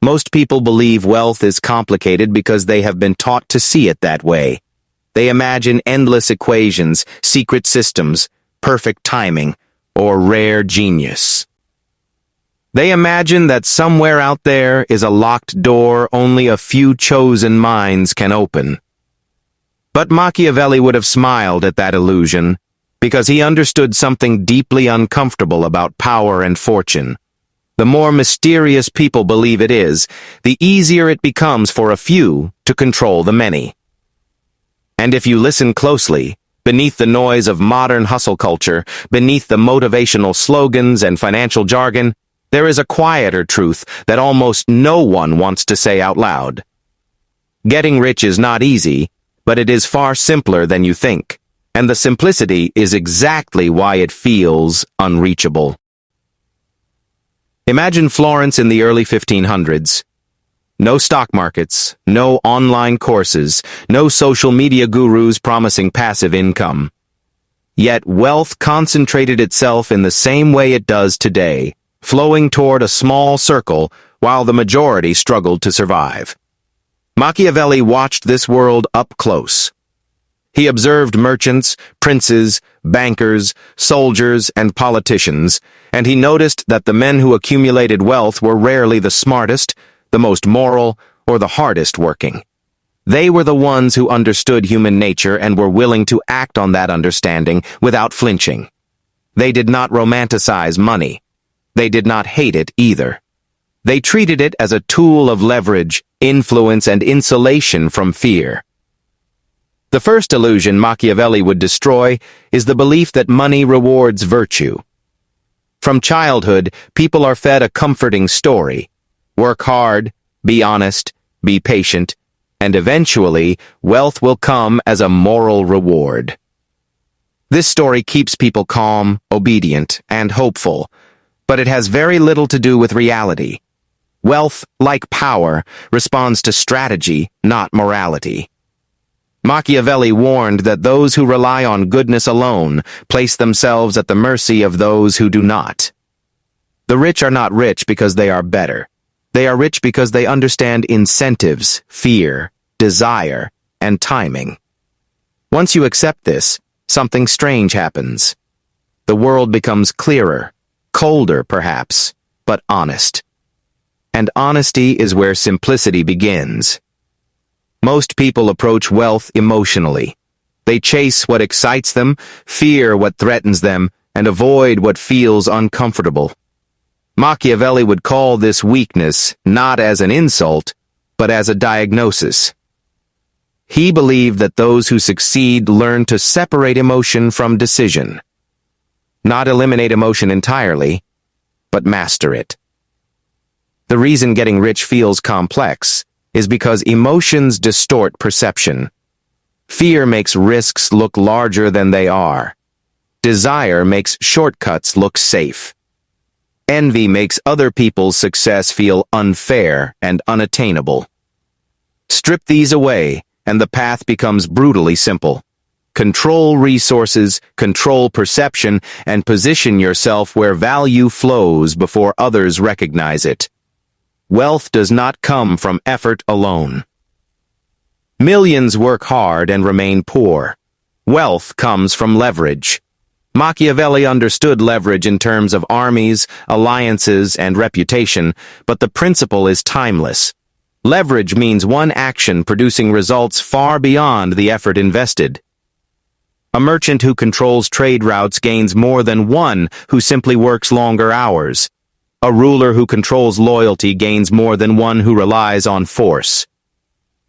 Most people believe wealth is complicated because they have been taught to see it that way. They imagine endless equations, secret systems, perfect timing, or rare genius. They imagine that somewhere out there is a locked door only a few chosen minds can open. But Machiavelli would have smiled at that illusion, because he understood something deeply uncomfortable about power and fortune. The more mysterious people believe it is, the easier it becomes for a few to control the many. And if you listen closely, beneath the noise of modern hustle culture, beneath the motivational slogans and financial jargon, there is a quieter truth that almost no one wants to say out loud. Getting rich is not easy, but it is far simpler than you think, and the simplicity is exactly why it feels unreachable. Imagine Florence in the early 1500s. No stock markets, no online courses, no social media gurus promising passive income. Yet wealth concentrated itself in the same way it does today, flowing toward a small circle while the majority struggled to survive. Machiavelli watched this world up close. He observed merchants, princes, bankers, soldiers, and politicians, and he noticed that the men who accumulated wealth were rarely the smartest, the most moral, or the hardest working. They were the ones who understood human nature and were willing to act on that understanding without flinching. They did not romanticize money. They did not hate it either. They treated it as a tool of leverage, influence, and insulation from fear. The first illusion Machiavelli would destroy is the belief that money rewards virtue. From childhood, people are fed a comforting story. Work hard, be honest, be patient, and eventually, wealth will come as a moral reward. This story keeps people calm, obedient, and hopeful, but it has very little to do with reality. Wealth, like power, responds to strategy, not morality. Machiavelli warned that those who rely on goodness alone place themselves at the mercy of those who do not. The rich are not rich because they are better. They are rich because they understand incentives, fear, desire, and timing. Once you accept this, something strange happens. The world becomes clearer, colder perhaps, but honest. And honesty is where simplicity begins. Most people approach wealth emotionally. They chase what excites them, fear what threatens them, and avoid what feels uncomfortable. Machiavelli would call this weakness not as an insult, but as a diagnosis. He believed that those who succeed learn to separate emotion from decision. Not eliminate emotion entirely, but master it. The reason getting rich feels complex is because emotions distort perception. Fear makes risks look larger than they are. Desire makes shortcuts look safe. Envy makes other people's success feel unfair and unattainable. Strip these away, and the path becomes brutally simple. Control resources, control perception, and position yourself where value flows before others recognize it. Wealth does not come from effort alone. Millions work hard and remain poor. Wealth comes from leverage. Machiavelli understood leverage in terms of armies, alliances, and reputation, but the principle is timeless. Leverage means one action producing results far beyond the effort invested. A merchant who controls trade routes gains more than one who simply works longer hours. A ruler who controls loyalty gains more than one who relies on force.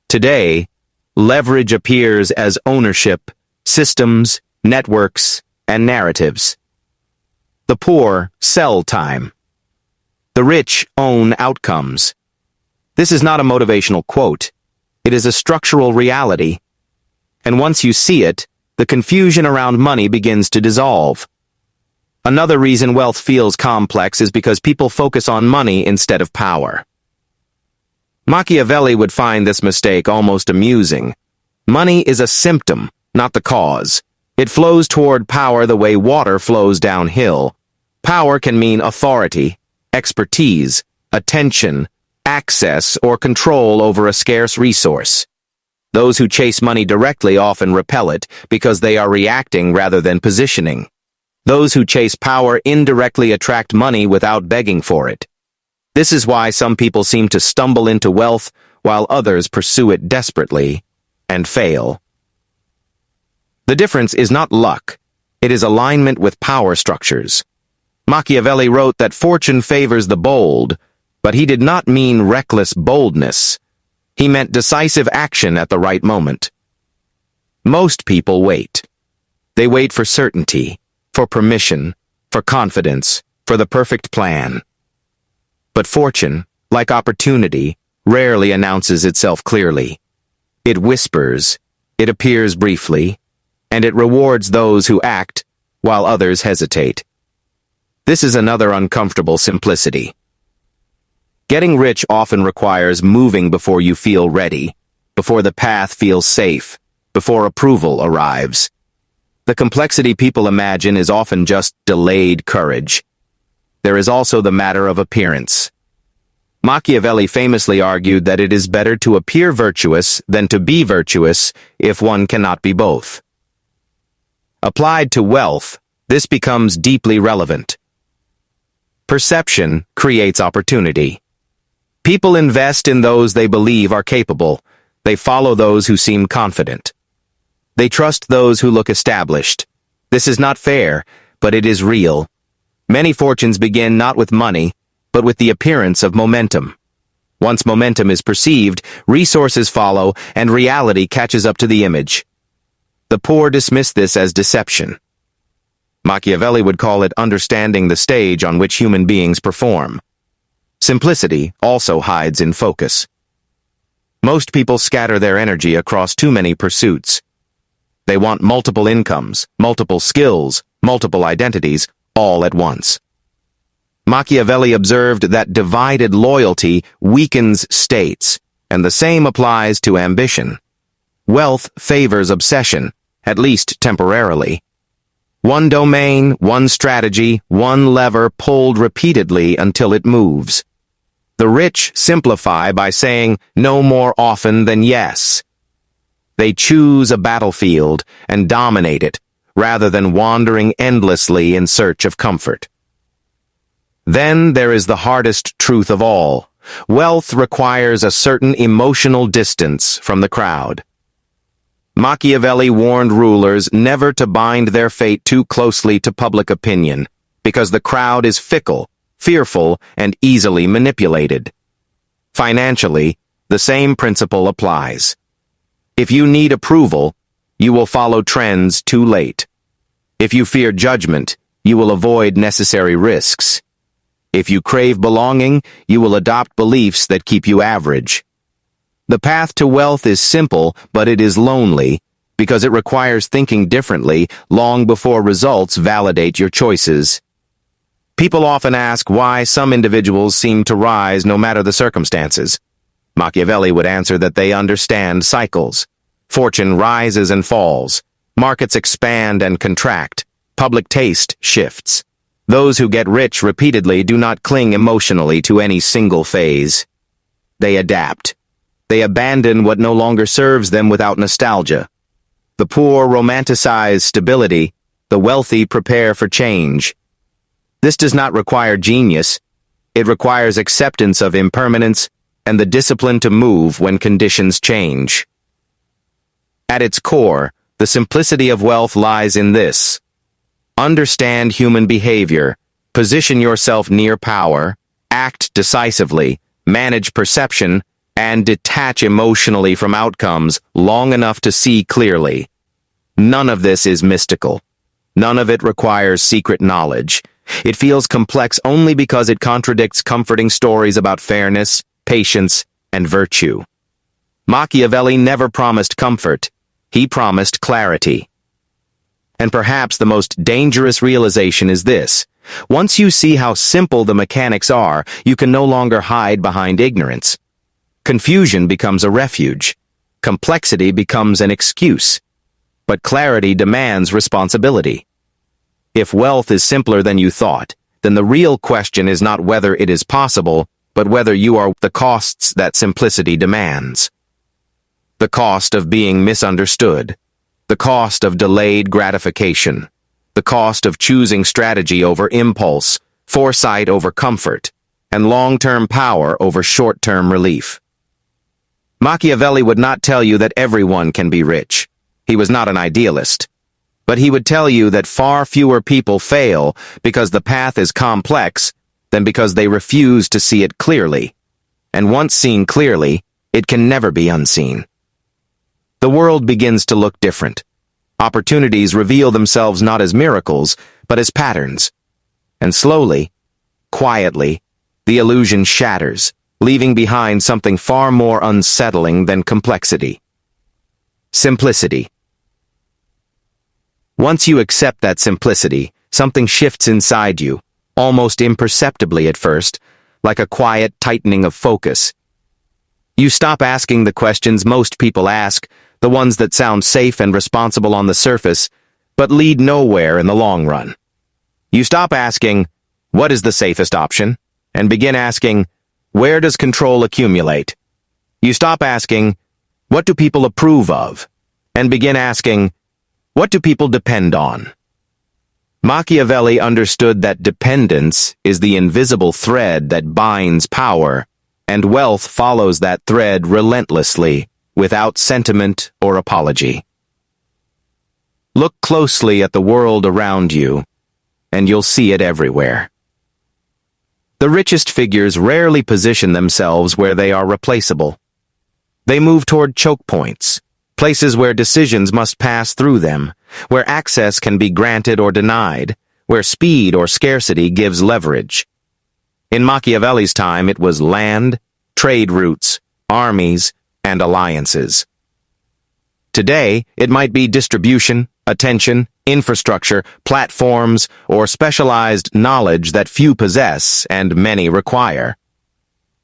Today, leverage appears as ownership, systems, networks, and narratives. The poor sell time. The rich own outcomes. This is not a motivational quote. It is a structural reality. And once you see it, the confusion around money begins to dissolve. Another reason wealth feels complex is because people focus on money instead of power. Machiavelli would find this mistake almost amusing. Money is a symptom, not the cause. It flows toward power the way water flows downhill. Power can mean authority, expertise, attention, access, or control over a scarce resource. Those who chase money directly often repel it because they are reacting rather than positioning. Those who chase power indirectly attract money without begging for it. This is why some people seem to stumble into wealth while others pursue it desperately and fail. The difference is not luck, it is alignment with power structures. Machiavelli wrote that fortune favors the bold, but he did not mean reckless boldness. He meant decisive action at the right moment. Most people wait. They wait for certainty, for permission, for confidence, for the perfect plan. But fortune, like opportunity, rarely announces itself clearly. It whispers, it appears briefly, and it rewards those who act while others hesitate. This is another uncomfortable simplicity. Getting rich often requires moving before you feel ready, before the path feels safe, before approval arrives. The complexity people imagine is often just delayed courage. There is also the matter of appearance. Machiavelli famously argued that it is better to appear virtuous than to be virtuous if one cannot be both. Applied to wealth, this becomes deeply relevant. Perception creates opportunity. People invest in those they believe are capable. They follow those who seem confident. They trust those who look established. This is not fair, but it is real. Many fortunes begin not with money, but with the appearance of momentum. Once momentum is perceived, resources follow, and reality catches up to the image. The poor dismiss this as deception. Machiavelli would call it understanding the stage on which human beings perform. Simplicity also hides in focus. Most people scatter their energy across too many pursuits. They want multiple incomes, multiple skills, multiple identities, all at once. Machiavelli observed that divided loyalty weakens states, and the same applies to ambition. Wealth favors obsession, at least temporarily. One domain, one strategy, one lever pulled repeatedly until it moves. The rich simplify by saying no more often than yes. They choose a battlefield and dominate it, rather than wandering endlessly in search of comfort. Then there is the hardest truth of all. Wealth requires a certain emotional distance from the crowd. Machiavelli warned rulers never to bind their fate too closely to public opinion, because the crowd is fickle, fearful, and easily manipulated. Financially, the same principle applies. If you need approval, you will follow trends too late. If you fear judgment, you will avoid necessary risks. If you crave belonging, you will adopt beliefs that keep you average. The path to wealth is simple, but it is lonely, because it requires thinking differently long before results validate your choices. People often ask why some individuals seem to rise no matter the circumstances. Machiavelli would answer that they understand cycles. Fortune rises and falls. Markets expand and contract. Public taste shifts. Those who get rich repeatedly do not cling emotionally to any single phase. They adapt. They abandon what no longer serves them without nostalgia. The poor romanticize stability. The wealthy prepare for change. This does not require genius. It requires acceptance of impermanence and the discipline to move when conditions change. At its core, the simplicity of wealth lies in this. Understand human behavior, position yourself near power, act decisively, manage perception, and detach emotionally from outcomes long enough to see clearly. None of this is mystical. None of it requires secret knowledge. It feels complex only because it contradicts comforting stories about fairness, patience, and virtue. Machiavelli never promised comfort. He promised clarity. And perhaps the most dangerous realization is this. Once you see how simple the mechanics are, you can no longer hide behind ignorance. Confusion becomes a refuge. Complexity becomes an excuse. But clarity demands responsibility. If wealth is simpler than you thought, then the real question is not whether it is possible, but whether you are the costs that simplicity demands. The cost of being misunderstood, the cost of delayed gratification, the cost of choosing strategy over impulse, foresight over comfort, and long-term power over short-term relief. Machiavelli would not tell you that everyone can be rich. He was not an idealist. But he would tell you that far fewer people fail because the path is complex than because they refuse to see it clearly. And once seen clearly, it can never be unseen. The world begins to look different. Opportunities reveal themselves not as miracles, but as patterns. And slowly, quietly, the illusion shatters, leaving behind something far more unsettling than complexity. Simplicity. Once you accept that simplicity, something shifts inside you, almost imperceptibly at first, like a quiet tightening of focus. You stop asking the questions most people ask, the ones that sound safe and responsible on the surface, but lead nowhere in the long run. You stop asking, what is the safest option? And begin asking, where does control accumulate? You stop asking, what do people approve of? And begin asking, what do people depend on? Machiavelli understood that dependence is the invisible thread that binds power, and wealth follows that thread relentlessly, without sentiment or apology. Look closely at the world around you, and you'll see it everywhere. The richest figures rarely position themselves where they are replaceable. They move toward choke points, places where decisions must pass through them, where access can be granted or denied, where speed or scarcity gives leverage. In Machiavelli's time, it was land, trade routes, armies, and alliances. Today, it might be distribution, attention, infrastructure, platforms, or specialized knowledge that few possess and many require.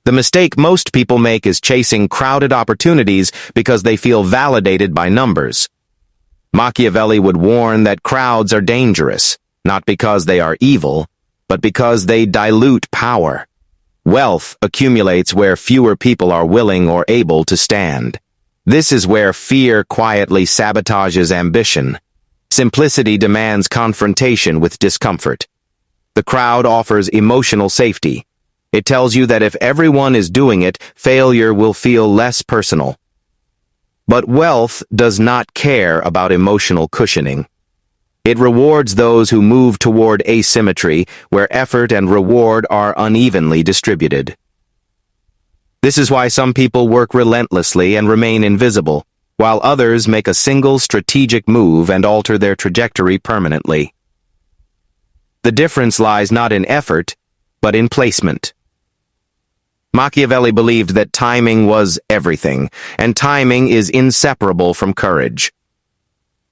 The mistake most people make is chasing crowded opportunities because they feel validated by numbers. Machiavelli would warn that crowds are dangerous, not because they are evil, but because they dilute power. Wealth accumulates where fewer people are willing or able to stand. This is where fear quietly sabotages ambition. Simplicity demands confrontation with discomfort. The crowd offers emotional safety. It tells you that if everyone is doing it, failure will feel less personal. But wealth does not care about emotional cushioning. It rewards those who move toward asymmetry, where effort and reward are unevenly distributed. This is why some people work relentlessly and remain invisible, while others make a single strategic move and alter their trajectory permanently. The difference lies not in effort, but in placement. Machiavelli believed that timing was everything, and timing is inseparable from courage.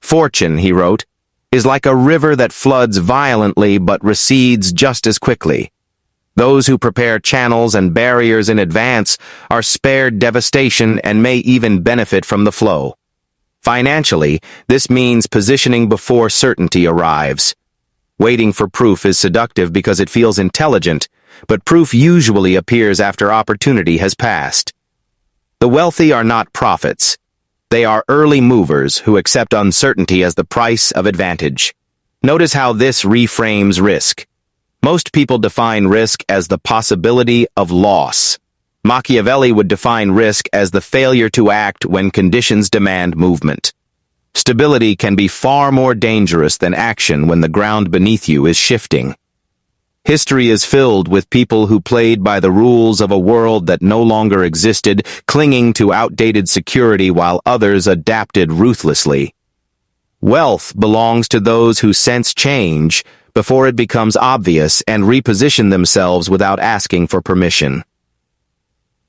Fortune, he wrote, is like a river that floods violently but recedes just as quickly. Those who prepare channels and barriers in advance are spared devastation and may even benefit from the flow. Financially, this means positioning before certainty arrives. Waiting for proof is seductive because it feels intelligent, but proof usually appears after opportunity has passed. The wealthy are not prophets. They are early movers who accept uncertainty as the price of advantage. Notice how this reframes risk. Most people define risk as the possibility of loss. Machiavelli would define risk as the failure to act when conditions demand movement. Stability can be far more dangerous than action when the ground beneath you is shifting. History is filled with people who played by the rules of a world that no longer existed, clinging to outdated security while others adapted ruthlessly. Wealth belongs to those who sense change before it becomes obvious and reposition themselves without asking for permission.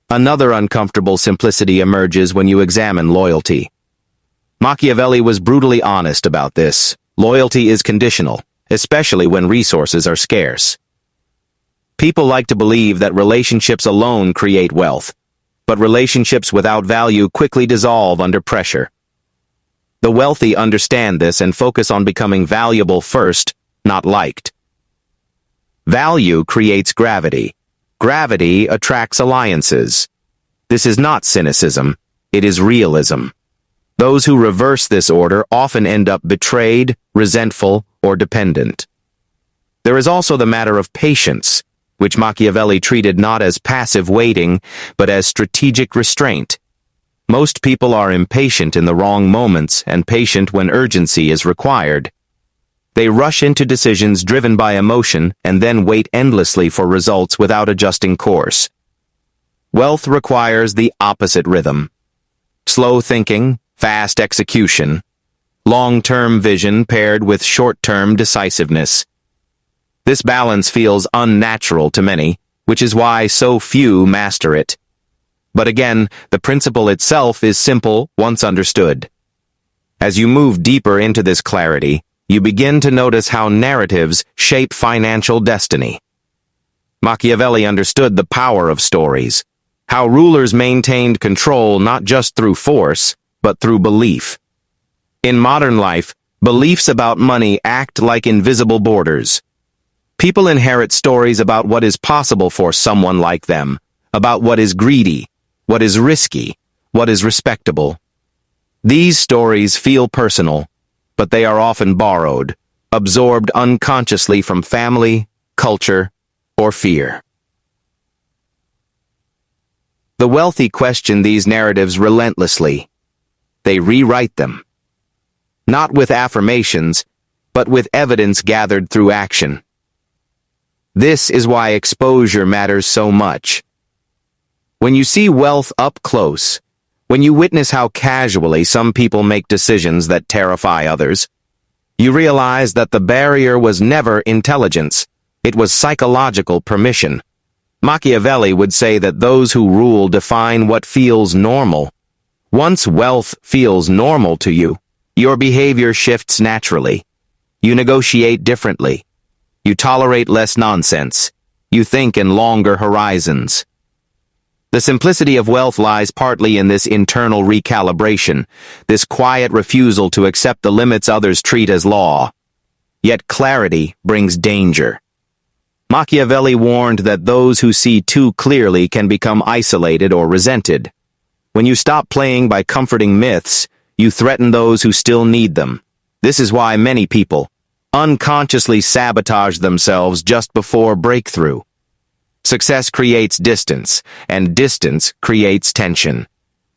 Another uncomfortable simplicity emerges when you examine loyalty. Machiavelli was brutally honest about this. Loyalty is conditional, especially when resources are scarce. People like to believe that relationships alone create wealth, but relationships without value quickly dissolve under pressure. The wealthy understand this and focus on becoming valuable first, not liked. Value creates gravity. Gravity attracts alliances. This is not cynicism, it is realism. Those who reverse this order often end up betrayed, resentful, or dependent. There is also the matter of patience, which Machiavelli treated not as passive waiting, but as strategic restraint. Most people are impatient in the wrong moments and patient when urgency is required. They rush into decisions driven by emotion and then wait endlessly for results without adjusting course. Wealth requires the opposite rhythm. Slow thinking, fast execution, long-term vision paired with short-term decisiveness. This balance feels unnatural to many, which is why so few master it. But again, the principle itself is simple once understood. As you move deeper into this clarity, you begin to notice how narratives shape financial destiny. Machiavelli understood the power of stories, how rulers maintained control not just through force, but through belief. In modern life, beliefs about money act like invisible borders. People inherit stories about what is possible for someone like them, about what is greedy, what is risky, what is respectable. These stories feel personal, but they are often borrowed, absorbed unconsciously from family, culture, or fear. The wealthy question these narratives relentlessly. They rewrite them. Not with affirmations, but with evidence gathered through action. This is why exposure matters so much. When you see wealth up close, when you witness how casually some people make decisions that terrify others, you realize that the barrier was never intelligence, it was psychological permission. Machiavelli would say that those who rule define what feels normal. Once wealth feels normal to you, your behavior shifts naturally. You negotiate differently. You tolerate less nonsense. You think in longer horizons. The simplicity of wealth lies partly in this internal recalibration, this quiet refusal to accept the limits others treat as law. Yet clarity brings danger. Machiavelli warned that those who see too clearly can become isolated or resented. When you stop playing by comforting myths, you threaten those who still need them. This is why many people unconsciously sabotage themselves just before breakthrough. Success creates distance, and distance creates tension.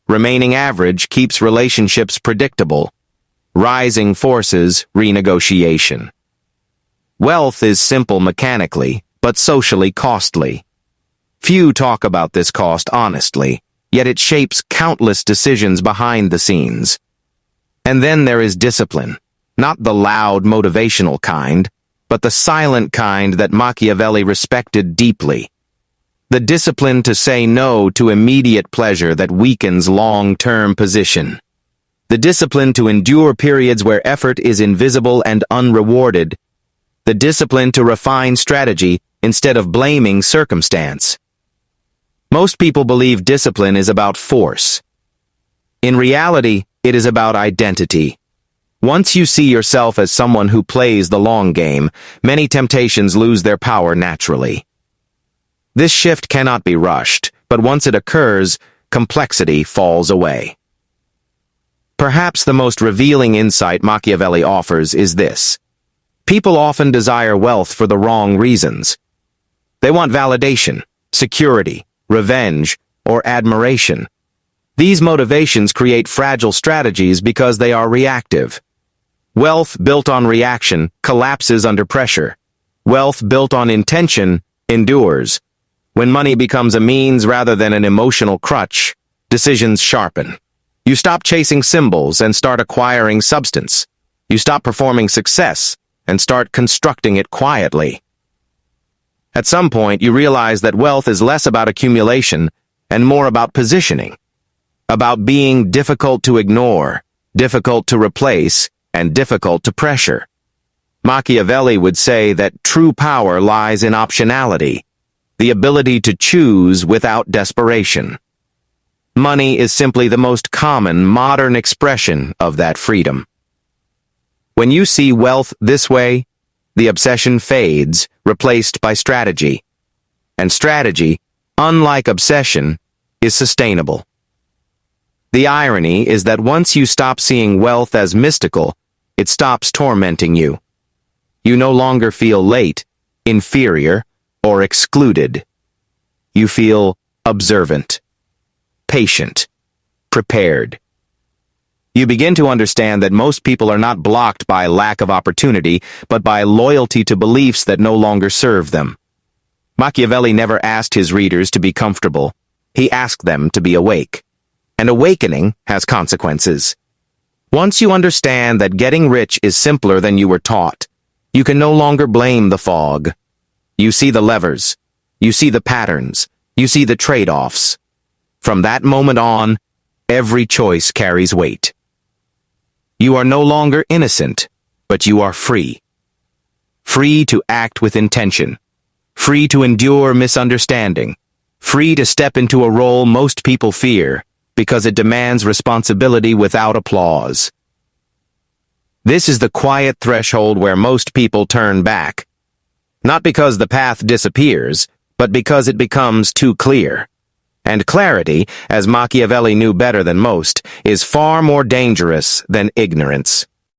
Remaining average keeps relationships predictable. Rising forces renegotiation. Wealth is simple mechanically, but socially costly. Few talk about this cost honestly, yet it shapes countless decisions behind the scenes. And then there is discipline, not the loud motivational kind, but the silent kind that Machiavelli respected deeply. The discipline to say no to immediate pleasure that weakens long-term position. The discipline to endure periods where effort is invisible and unrewarded. The discipline to refine strategy instead of blaming circumstance. Most people believe discipline is about force. In reality, it is about identity. Once you see yourself as someone who plays the long game, many temptations lose their power naturally. This shift cannot be rushed, but once it occurs, complexity falls away. Perhaps the most revealing insight Machiavelli offers is this. People often desire wealth for the wrong reasons. They want validation, security, revenge, or admiration. These motivations create fragile strategies because they are reactive. Wealth built on reaction collapses under pressure. Wealth built on intention endures. When money becomes a means rather than an emotional crutch, decisions sharpen. You stop chasing symbols and start acquiring substance. You stop performing success and start constructing it quietly. At some point, you realize that wealth is less about accumulation and more about positioning, about being difficult to ignore, difficult to replace, and difficult to pressure. Machiavelli would say that true power lies in optionality, the ability to choose without desperation. Money is simply the most common modern expression of that freedom. When you see wealth this way, the obsession fades, replaced by strategy. and strategy, unlike obsession, is sustainable. The irony is that once you stop seeing wealth as mystical, it stops tormenting you. You no longer feel late, inferior, or excluded. You feel observant, patient, prepared. You begin to understand that most people are not blocked by lack of opportunity, but by loyalty to beliefs that no longer serve them. Machiavelli never asked his readers to be comfortable. He asked them to be awake. And awakening has consequences. Once you understand that getting rich is simpler than you were taught, you can no longer blame the fog. You see the levers. You see the patterns. You see the trade-offs. From that moment on, every choice carries weight. You are no longer innocent, but you are free. Free to act with intention. Free to endure misunderstanding. Free to step into a role most people fear, because it demands responsibility without applause. This is the quiet threshold where most people turn back. Not because the path disappears, but because it becomes too clear. And clarity, as Machiavelli knew better than most, is far more dangerous than ignorance.